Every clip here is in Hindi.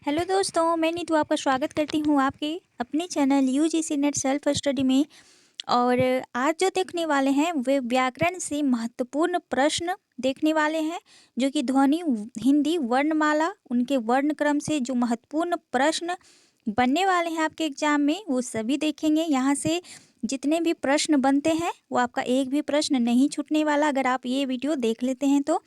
हेलो दोस्तों, मैं नीतू आपका स्वागत करती हूँ आपके अपने channel UGC net self study में। और आज जो देखने वाले हैं वे व्याकरण से महत्वपूर्ण प्रश्न देखने वाले हैं, जो कि ध्वनि हिंदी वर्णमाला उनके वर्ण क्रम से जो महत्वपूर्ण प्रश्न बनने वाले हैं आपके एग्जाम में वो सभी देखेंगे। यहाँ से जितने भी प्रश्न बनते हैं वो आपका एक भी प्रश्न नहीं छूटने वाला अगर आप ये वीडियो देख लेते हैं तो।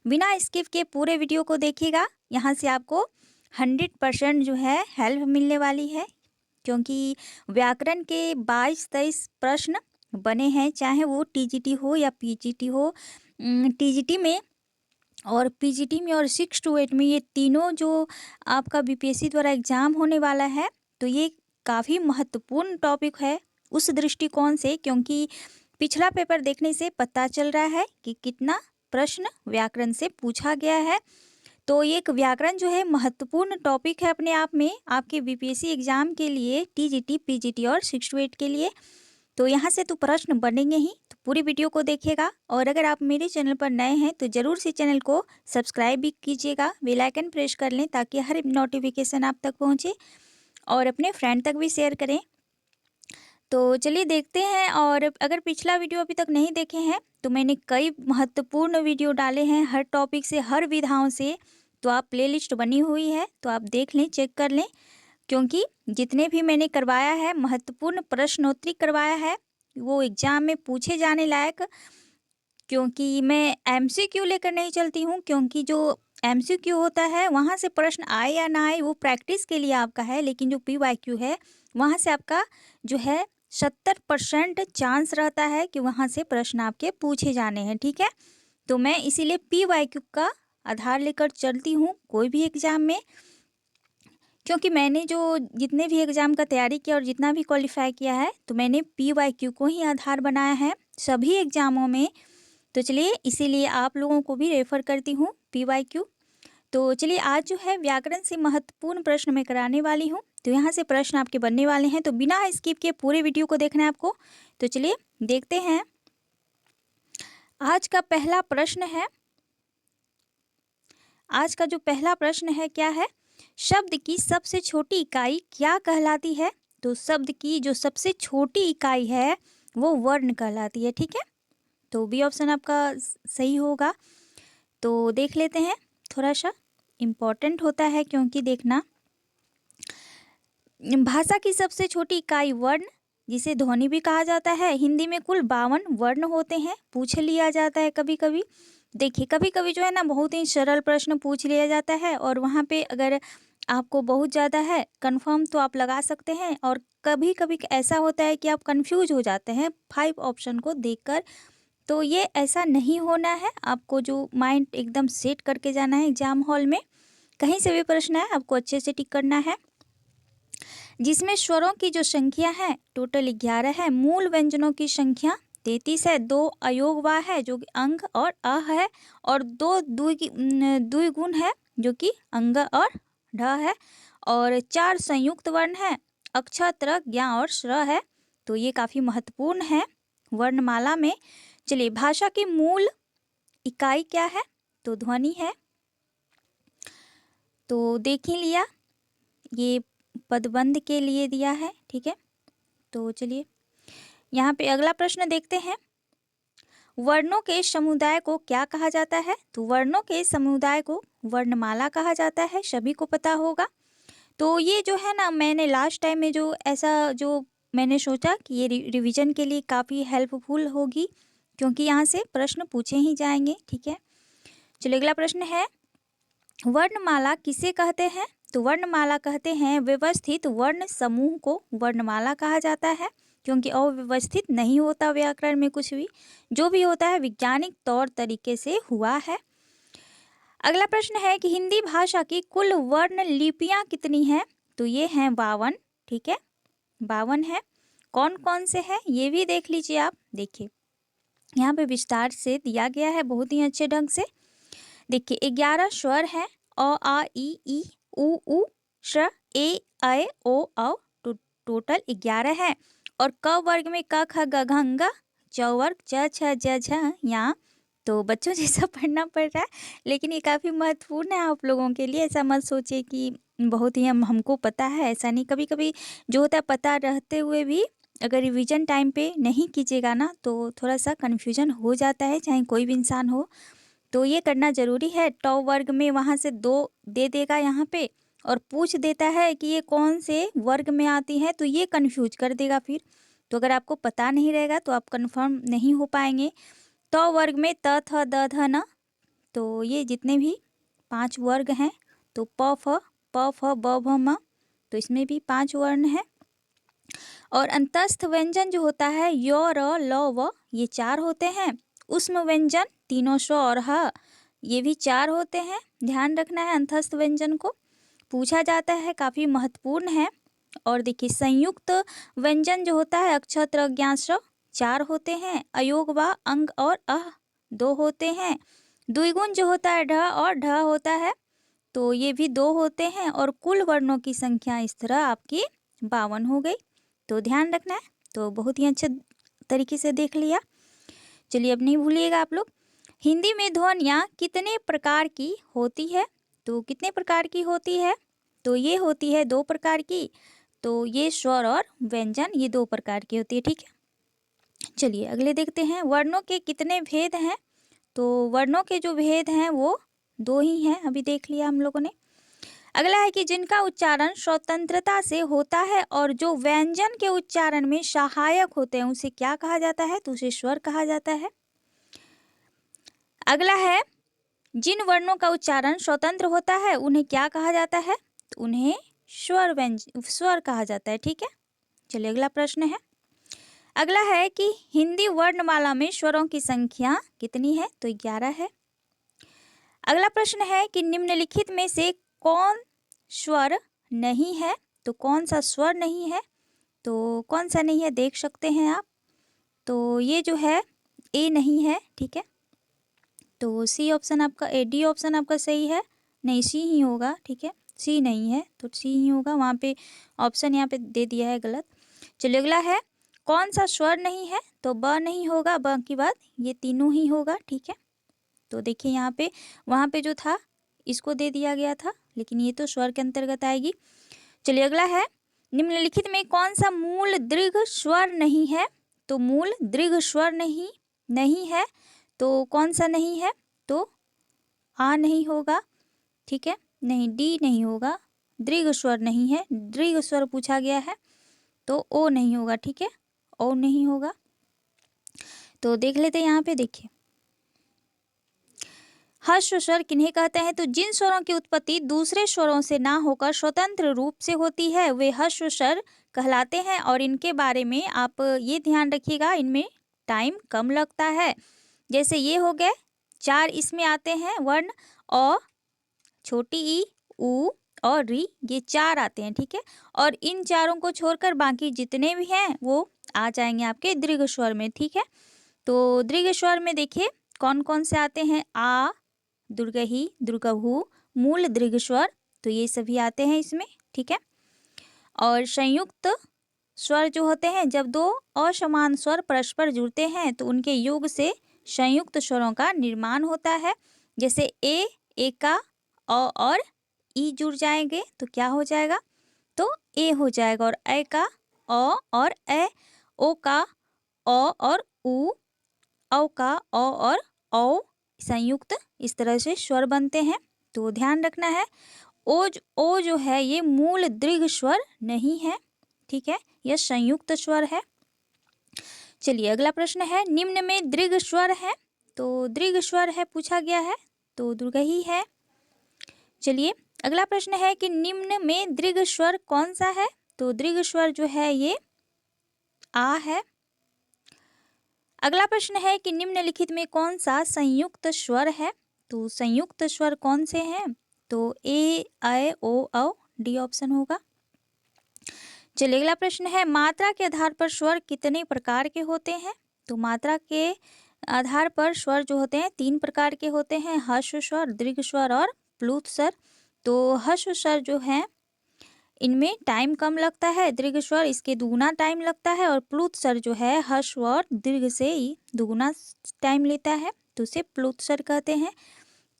बिना स्किप के पूरे वीडियो को देखिएगा, यहाँ से आपको 100% जो है हेल्प मिलने वाली है, क्योंकि व्याकरण के 22-23 प्रश्न बने हैं, चाहे वो टीजीटी हो या पीजीटी हो। टीजीटी में और पीजीटी में और 6 to 8 में ये तीनों जो आपका बीपीएससी द्वारा एग्जाम होने वाला है, तो ये काफ़ी महत्वपूर्ण टॉपिक है उस दृष्टिकोण से, क्योंकि पिछला पेपर देखने से पता चल रहा है कि कितना प्रश्न व्याकरण से पूछा गया है। तो ये एक व्याकरण जो है महत्वपूर्ण टॉपिक है अपने आप में आपके बीपीएससी एग्जाम के लिए, टीजीटी पीजीटी और 6 to 8 के लिए। तो यहाँ से तो प्रश्न बनेंगे ही, तो पूरी वीडियो को देखिएगा। और अगर आप मेरे चैनल पर नए हैं तो ज़रूर से चैनल को सब्सक्राइब भी कीजिएगा, बेल आइकन प्रेस कर लें ताकि हर नोटिफिकेशन आप तक पहुँचे और अपने फ्रेंड तक भी शेयर करें। तो चलिए देखते हैं। और अगर पिछला वीडियो अभी तक नहीं देखे हैं तो मैंने कई महत्वपूर्ण वीडियो डाले हैं हर टॉपिक से, हर विधाओं से, तो आप प्लेलिस्ट बनी हुई है तो आप देख लें, चेक कर लें, क्योंकि जितने भी मैंने करवाया है महत्वपूर्ण प्रश्नोत्तरी करवाया है वो एग्जाम में पूछे जाने लायक। क्योंकि मैं एमसीक्यू लेकर नहीं चलती हूँ, क्योंकि जो एमसीक्यू होता है वहाँ से प्रश्न आए या ना आए वो प्रैक्टिस के लिए आपका है, लेकिन जो पीवाईक्यू है वहाँ से आपका जो है 70% चांस रहता है कि वहाँ से प्रश्न आपके पूछे जाने हैं। ठीक है, तो मैं इसीलिए पीवाईक्यू का आधार लेकर चलती हूँ कोई भी एग्ज़ाम में, क्योंकि मैंने जो जितने भी एग्ज़ाम का तैयारी किया और जितना भी क्वालिफाई किया है तो मैंने पीवाईक्यू को ही आधार बनाया है सभी एग्ज़ामों में। तो चलिए इसीलिए आप लोगों को भी रेफ़र करती हूँ पीवाईक्यू। तो चलिए आज जो है व्याकरण से महत्वपूर्ण प्रश्न मैं कराने वाली हूँ, तो यहाँ से प्रश्न आपके बनने वाले हैं, तो बिना स्किप के पूरे वीडियो को देखना है आपको। तो चलिए देखते हैं। आज का पहला प्रश्न है, आज का जो पहला प्रश्न है क्या है, शब्द की सबसे छोटी इकाई क्या कहलाती है? तो शब्द की जो सबसे छोटी इकाई है वो वर्ण कहलाती है। ठीक है, तो बी ऑप्शन आपका सही होगा। तो देख लेते हैं, थोड़ा सा इम्पोर्टेंट होता है क्योंकि देखना, भाषा की सबसे छोटी इकाई वर्ण, जिसे ध्वनि भी कहा जाता है, हिंदी में कुल 52 वर्ण होते हैं, पूछ लिया जाता है कभी कभी। देखिए कभी कभी जो है ना बहुत ही सरल प्रश्न पूछ लिया जाता है और वहाँ पे अगर आपको बहुत ज़्यादा है कंफर्म तो आप लगा सकते हैं, और कभी कभी ऐसा होता है कि आप कंफ्यूज हो जाते हैं 5 ऑप्शन को देखकर। तो ये ऐसा नहीं होना है, आपको जो माइंड एकदम सेट करके जाना है एग्जाम हॉल में, कहीं से भी प्रश्न है आपको अच्छे से टिक करना है। जिसमें स्वरों की जो संख्या है टोटल 11 है, मूल व्यंजनों की संख्या 33 है, 2 अयोगवा है जो कि अंग और अ है, और 2 द्विगुण है जो कि अंग और ढ है, और 4 संयुक्त वर्ण है, अक्ष, त्र, ज्ञ और श्र है। तो ये काफ़ी महत्वपूर्ण है वर्णमाला में। चलिए भाषा की मूल इकाई क्या है? तो ध्वनि है। तो देख ही लिया, ये पदबंध के लिए दिया है। ठीक है, तो चलिए यहाँ पे अगला प्रश्न देखते हैं। वर्णों के समुदाय को क्या कहा जाता है? तो वर्णों के समुदाय को वर्णमाला कहा जाता है, सभी को पता होगा। तो ये जो है ना, मैंने लास्ट टाइम में जो ऐसा जो मैंने सोचा कि ये रिवीजन के लिए काफ़ी हेल्पफुल होगी, क्योंकि यहाँ से प्रश्न पूछे ही जाएंगे। ठीक है, चलिए अगला प्रश्न है, वर्णमाला किसे कहते हैं? तो वर्णमाला कहते हैं व्यवस्थित वर्ण समूह को वर्णमाला कहा जाता है, क्योंकि अव्यवस्थित नहीं होता व्याकरण में कुछ भी, जो भी होता है वैज्ञानिक तौर तरीके से हुआ है। अगला प्रश्न है कि हिंदी भाषा की कुल वर्ण लिपियां कितनी हैं? तो ये हैं 52। ठीक है, 52 है। कौन कौन से हैं ये भी देख लीजिए आप। देखिए यहाँ पे विस्तार से दिया गया है बहुत ही अच्छे ढंग से। देखिए 11 स्वर हैं, अ आ ई उ ऊ श ए ऐ ओ औ, टोटल 11 है। और क वर्ग में क ख ग घ ङ, च वर्ग च छ ज झ यहाँ। तो बच्चों जैसा पढ़ना पड़ रहा है, लेकिन ये काफ़ी महत्वपूर्ण है आप लोगों के लिए। ऐसा मत सोचिए कि बहुत ही हमको पता है, ऐसा नहीं। कभी-कभी जो होता है पता रहते हुए भी अगर रिवीजन टाइम पे नहीं कीजिएगा ना तो थोड़ा-सा कन्फ्यूजन हो जाता है, चाहे कोई भी इंसान हो। तो ये करना ज़रूरी है। टॉ वर्ग में वहाँ से 2 दे देगा यहाँ पे और पूछ देता है कि ये कौन से वर्ग में आती है, तो ये कन्फ्यूज कर देगा फिर। तो अगर आपको पता नहीं रहेगा तो आप कन्फर्म नहीं हो पाएँगे। टॉ वर्ग में त, थ, द, ध, न, तो ये जितने भी 5 वर्ग हैं, तो प, फ, ब, भ, म, तो इसमें भी 5 वर्ण हैं। और अंतस्थ व्यंजन जो होता है य, र, ल, व, ये 4 होते हैं। उष्म व्यंजन तीनों श और ह, ये भी 4 होते हैं। ध्यान रखना है अंतस्थ व्यंजन को, पूछा जाता है, काफ़ी महत्वपूर्ण है। और देखिए संयुक्त व्यंजन जो होता है अक्ष, त्र, ज्ञ, श, 4 होते हैं। अयोग व अंग और अह 2 होते हैं। द्विगुण जो होता है ढ और ढ होता है, तो ये भी 2 होते हैं। और कुल वर्णों की संख्या इस तरह आपकी 52 हो गई। तो ध्यान रखना है। तो बहुत ही अच्छे तरीके से देख लिया। चलिए अब नहीं भूलिएगा आप लोग। हिंदी में ध्वनियाँ कितने प्रकार की होती है? तो कितने प्रकार की होती है? तो ये होती है 2 प्रकार की। तो ये स्वर और व्यंजन ये 2 प्रकार की होती है, ठीक है। चलिए अगले देखते हैं, वर्णों के कितने भेद हैं? तो वर्णों के जो भेद हैं वो 2 ही हैं, अभी देख लिया हम लोगों ने। अगला है कि जिनका उच्चारण स्वतंत्रता से होता है और जो व्यंजन के उच्चारण में सहायक होते हैं उसे क्या कहा जाता है? तो उसे स्वर कहा जाता है। अगला है, जिन वर्णों का उच्चारण स्वतंत्र होता है उन्हें क्या कहा जाता है? तो उन्हें स्वर कहा जाता है, ठीक है। चलिए अगला प्रश्न है। अगला है कि हिंदी वर्णमाला में स्वरों की संख्या कितनी है? तो 11 है। अगला प्रश्न है कि निम्नलिखित में से कौन स्वर नहीं है? तो कौन सा स्वर नहीं है? तो कौन सा नहीं है देख सकते हैं आप। तो ये जो है ए नहीं है, ठीक है। तो सी ऑप्शन आपका, डी ऑप्शन आपका सही है। नहीं सी ही होगा, ठीक है। सी नहीं है तो सी ही होगा, वहाँ पे ऑप्शन यहाँ पे दे दिया है गलत। चलिए अगला है, कौन सा स्वर नहीं है? तो ब नहीं होगा, ब की बात ये तीनों ही होगा, ठीक है। तो देखिए यहाँ पे वहाँ पे जो था इसको दे दिया गया था, लेकिन ये तो स्वर के अंतर्गत आएगी। चलिए अगला है, निम्नलिखित में कौन सा मूल दीर्घ स्वर नहीं है? तो मूल दीर्घ स्वर नहीं है, तो कौन सा नहीं है? तो आ नहीं होगा, ठीक है। नहीं डी नहीं होगा, दीर्घ स्वर नहीं है, दीर्घ स्वर पूछा गया है, तो ओ नहीं होगा, ठीक है। ओ नहीं होगा। तो देख लेते हैं यहाँ पे, देखिए ह्रस्व स्वर किन्हें कहते हैं? तो जिन स्वरों की उत्पत्ति दूसरे स्वरों से ना होकर स्वतंत्र रूप से होती है वे ह्रस्व स्वर कहलाते हैं। और इनके बारे में आप ये ध्यान रखिएगा, इनमें टाइम कम लगता है। जैसे ये हो गए 4 इसमें आते हैं वर्ण, अ, छोटी ई, उ और री, ये 4 आते हैं, ठीक है। और इन चारों को छोड़कर बाकी जितने भी हैं वो आ जाएंगे आपके दीर्घ स्वर में, ठीक है। तो दीर्घ स्वर में देखिए कौन कौन से आते हैं, आ, दुर्गही, दुर्गहु, मूल दीर्घ स्वर, तो ये सभी आते हैं इसमें, ठीक है। और संयुक्त स्वर जो होते हैं, जब 2 असमान स्वर परस्पर जुड़ते हैं तो उनके योग से संयुक्त स्वरों का निर्माण होता है। जैसे ए का अ और ई जुड़ जाएंगे तो क्या हो जाएगा? तो ए हो जाएगा। और ए का अ और ए, ओ का अ और उ, औ का अ और औ, संयुक्त इस तरह से स्वर बनते हैं। तो ध्यान रखना है, ओ जो है ये मूल दीर्घ स्वर नहीं है, ठीक है, यह संयुक्त स्वर है। चलिए अगला प्रश्न है, निम्न में दीर्घ स्वर है? तो दीर्घ स्वर है पूछा गया है, तो दुर्गही है। चलिए अगला प्रश्न है कि निम्न में दीर्घ स्वर कौन सा है? तो दीर्घ स्वर जो है ये आ है। अगला प्रश्न है कि निम्नलिखित में कौन सा संयुक्त स्वर है? तो संयुक्त स्वर कौन से हैं? तो ए, ऐ, ओ, औ, डी ऑप्शन होगा। चलिए अगला प्रश्न है, मात्रा के आधार पर स्वर कितने प्रकार के होते हैं? तो मात्रा के आधार पर स्वर जो होते हैं 3 प्रकार के होते हैं, ह्रस्व स्वर, दीर्घ स्वर और प्लुत स्वर। तो ह्रस्व स्वर जो है इनमें टाइम कम लगता है, दीर्घ स्वर इसके दुगुना टाइम लगता है, और प्लुत स्वर जो है ह्रस्व और दीर्घ से ही दुगुना टाइम लेता है, तो उसे प्लुत स्वर कहते हैं।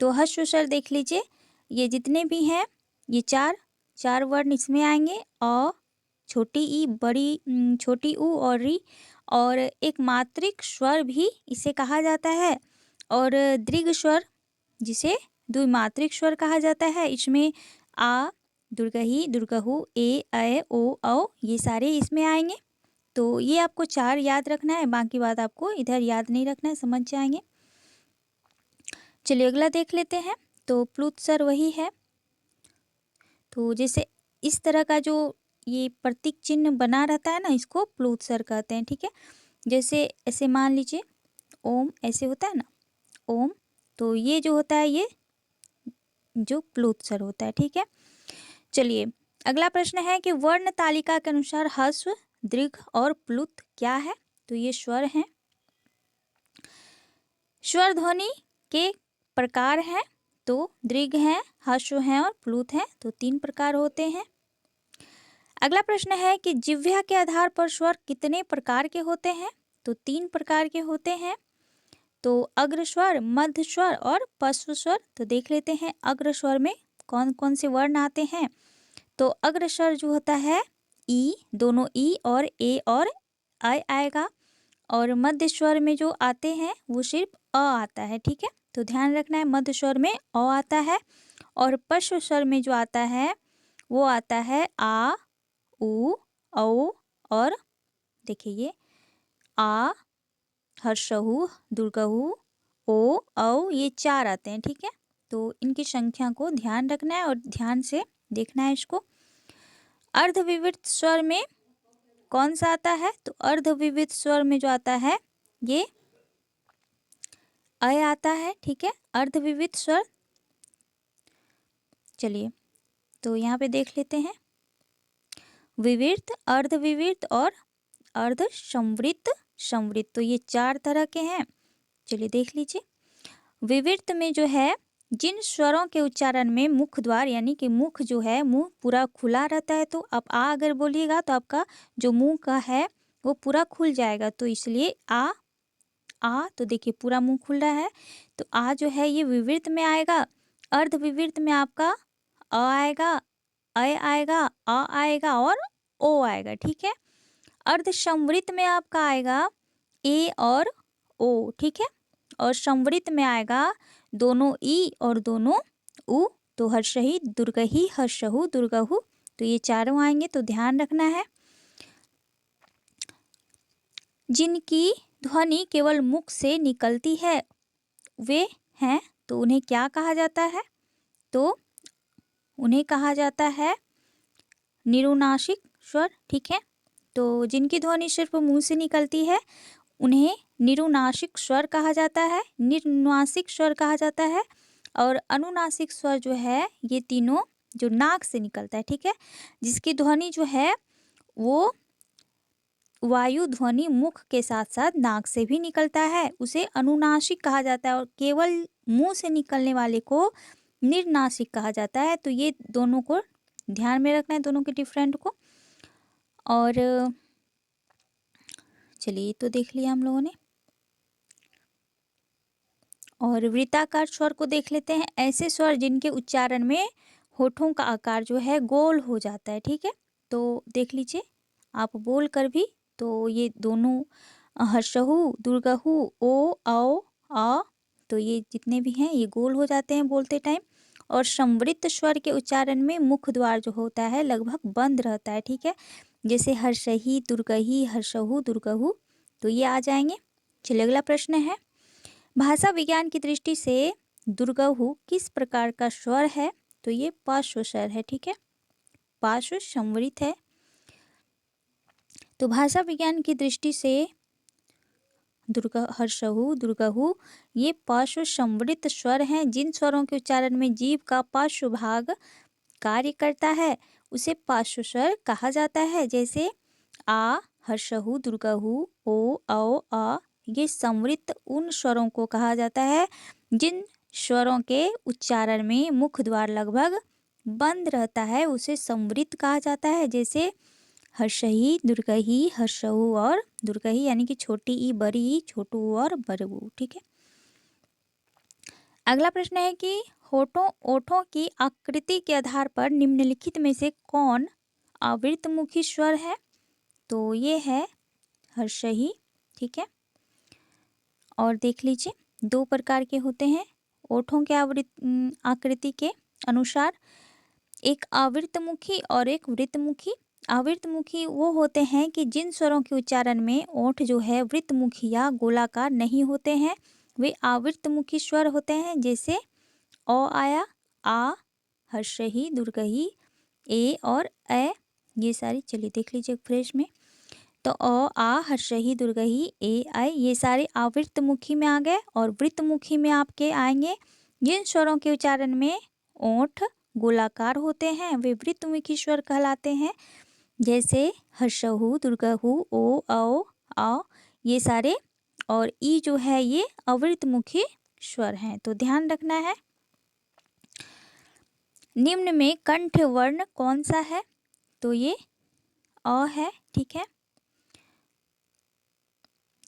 तो ह्रस्व स्वर देख लीजिए, ये जितने भी हैं ये 4 4 वर्ण इसमें आएंगे। अ, छोटी ई, बड़ी छोटी ऊ और री, और एक मात्रिक स्वर भी इसे कहा जाता है, और दीर्घ स्वर जिसे द्विमात्रिक स्वर कहा जाता है। इसमें आ, दुर्गही, दुर्गहु, ए, ऐ, ओ, औ ये सारे इसमें आएंगे। तो ये आपको 4 याद रखना है, बाकी बात आपको इधर याद नहीं रखना है, समझ जाएंगे। चलिए अगला देख लेते हैं। तो प्लुत स्वर वही है। तो जैसे इस तरह का जो ये प्रतीक चिन्ह बना रहता है ना, इसको प्लुत स्वर कहते हैं। ठीक है, जैसे ऐसे मान लीजिए ओम ऐसे होता है ना, ओम, तो ये जो होता है ये जो प्लुत स्वर होता है। ठीक है, चलिए अगला प्रश्न है कि वर्ण तालिका के अनुसार ह्रस्व, दीर्घ और प्लुत क्या है? तो ये स्वर हैं। स्वर ध्वनि के प्रकार हैं, तो दीर्घ हैं, ह्रस्व हैं और प्लुत हैं, तो 3 प्रकार होते हैं। अगला प्रश्न है कि जिह्वा के आधार पर स्वर कितने प्रकार के होते हैं? तो 3 प्रकार के होते हैं। तो अग्र स्वर, मध्य स्वर और पश्व स्वर। तो देख लेते हैं अग्र स्वर में कौन कौन से वर्ण आते हैं। तो अग्र स्वर जो होता है ई, दोनों ई और ए और ऐ आएगा, और मध्य स्वर में जो आते हैं वो सिर्फ अ आता है। ठीक है, तो ध्यान रखना है मध्य स्वर में अ आता है, और पश्व स्वर में जो आता है वो आता है आ, उ, औ, और देखिए ये आ, हर्षहु, दुर्गहु, ओ, औ ये 4 आते हैं। ठीक है, तो इनकी संख्या को ध्यान रखना है और ध्यान से देखना है इसको। अर्धविवृत स्वर में कौन सा आता है? तो अर्धविवृत स्वर में जो आता है ये अय आता है। ठीक है, अर्धविवृत स्वर। चलिए तो यहाँ पे देख लेते हैं विवृत, अर्धविवृत और अर्ध संवृत, संवृत, तो ये 4 तरह के हैं। चलिए देख लीजिए। विवृत में जो है जिन स्वरों के उच्चारण में मुख द्वार यानी कि मुख जो है मुंह पूरा खुला रहता है, तो आप आ अगर बोलिएगा तो आपका जो मुंह का है वो पूरा खुल जाएगा, तो इसलिए आ तो देखिए पूरा मुंह खुल रहा है, तो आ जो है ये विवृत में आएगा। अर्ध विवृत में आपका अ आएगा, ऐ आएगा, अ आएगा और ओ आएगा। ठीक है, अर्ध संवृत में आपका आएगा ए और ओ। ठीक है, और संवृत में आएगा दोनों ई और दोनों उ, तो हर्षही, दुर्गही, हर्षहु, दुर्गहु, तो ये चारों आएंगे, तो ध्यान रखना है। जिनकी ध्वनि केवल मुख से निकलती है वे हैं, तो उन्हें क्या कहा जाता है? तो उन्हें कहा जाता है निरुनासिक स्वर। ठीक है, तो जिनकी ध्वनि सिर्फ मुंह से निकलती है उन्हें निरुनासिक स्वर कहा जाता है, निर्नुनासिक स्वर कहा जाता है, और अनुनासिक स्वर जो है ये तीनों जो नाक से निकलता है। ठीक है, जिसकी ध्वनि जो है वो वायु ध्वनि मुख के साथ साथ नाक से भी निकलता है, उसे अनुनासिक कहा जाता है, और केवल मुंह से निकलने वाले को निर्नासिक कहा जाता है। तो ये दोनों को ध्यान में रखना है, दोनों के डिफरेंट को। और चलिए तो देख लिया हम लोगों ने। और वृत्ताकार स्वर को देख लेते हैं। ऐसे स्वर जिनके उच्चारण में होठों का आकार जो है गोल हो जाता है। ठीक है, तो देख लीजिए आप बोल कर भी, तो ये दोनों हर्षहु, दुर्गहु, ओ, औ, आ, तो ये जितने भी हैं ये गोल हो जाते हैं बोलते टाइम। और संवृत्त स्वर के उच्चारण में मुख द्वार जो होता है लगभग बंद रहता है। ठीक है, जैसे हर्षही, दुर्गही, हर्षहु, दुर्गहु, तो ये आ जाएंगे। चलिए अगला प्रश्न है, भाषा विज्ञान की दृष्टि से दुर्गहु किस प्रकार का स्वर है? तो ये पार्श्व स्वर है। ठीक है, पार्श्व संवृत है। तो भाषा विज्ञान की दृष्टि से हर्षहु, दुर्गहु ये पार्श्व संवृत स्वर हैं। जिन स्वरों के उच्चारण में जीभ का पार्श्व भाग कार्य करता है उसे पार्श्व स्वर कहा जाता है। जैसे आ, हर्षहु, दुर्गहु, ओ, औ, आ, ये संवृत उन स्वरों को कहा जाता है जिन स्वरों के उच्चारण में मुख द्वार लगभग बंद रहता है, उसे संवृत कहा जाता है। जैसे हर्षही, दुर्गही, हर्षहु और दुर्गही, यानी कि छोटी ई, बड़ी ई, छोटू और बड़ू। ठीक है, अगला प्रश्न है कि होठों ओठों की आकृति के आधार पर निम्नलिखित में से कौन आवृतमुखी स्वर है? तो ये है हर्षही। ठीक है, और देख लीजिए 2 प्रकार के होते हैं ओठों के आकृति के अनुसार, एक आवृतमुखी और एक वृत्तमुखी। आवृतमुखी वो होते हैं कि जिन स्वरों के उच्चारण में ओठ जो है वृत्तमुखी या गोलाकार नहीं होते हैं, वे आवृतमुखी स्वर होते हैं। जैसे अ आया, आ, हर्षही, दुर्गही, ए और ए, ये सारी। चलिए देख लीजिए फ्रेश में। तो अ, आ, हर्षही, दुर्गही, ए, ऐ ये सारे आवृतमुखी में आ गए। और वृत्तमुखी में आपके आएंगे जिन स्वरों के उच्चारण में ओठ गोलाकार होते हैं, वे वृत्तमुखी स्वर कहलाते हैं। जैसे हर्षहु, दुर्गहु, ओ, औ, आ, ये सारे। और ई जो है ये अवृतमुखी स्वर हैं। तो ध्यान रखना है। निम्न में कंठ वर्ण कौन सा है? तो ये अ है। ठीक है,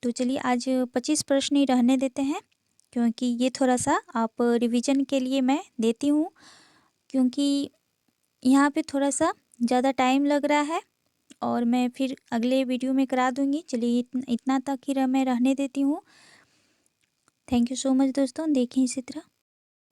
तो चलिए आज 25 प्रश्न ही रहने देते हैं, क्योंकि ये थोड़ा सा आप रिवीजन के लिए मैं देती हूँ, क्योंकि यहाँ पे थोड़ा सा ज़्यादा टाइम लग रहा है और मैं फिर अगले वीडियो में करा दूँगी। चलिए इतना तक ही मैं रहने देती हूँ। थैंक यू सो मच दोस्तों, देखें इसी तरह।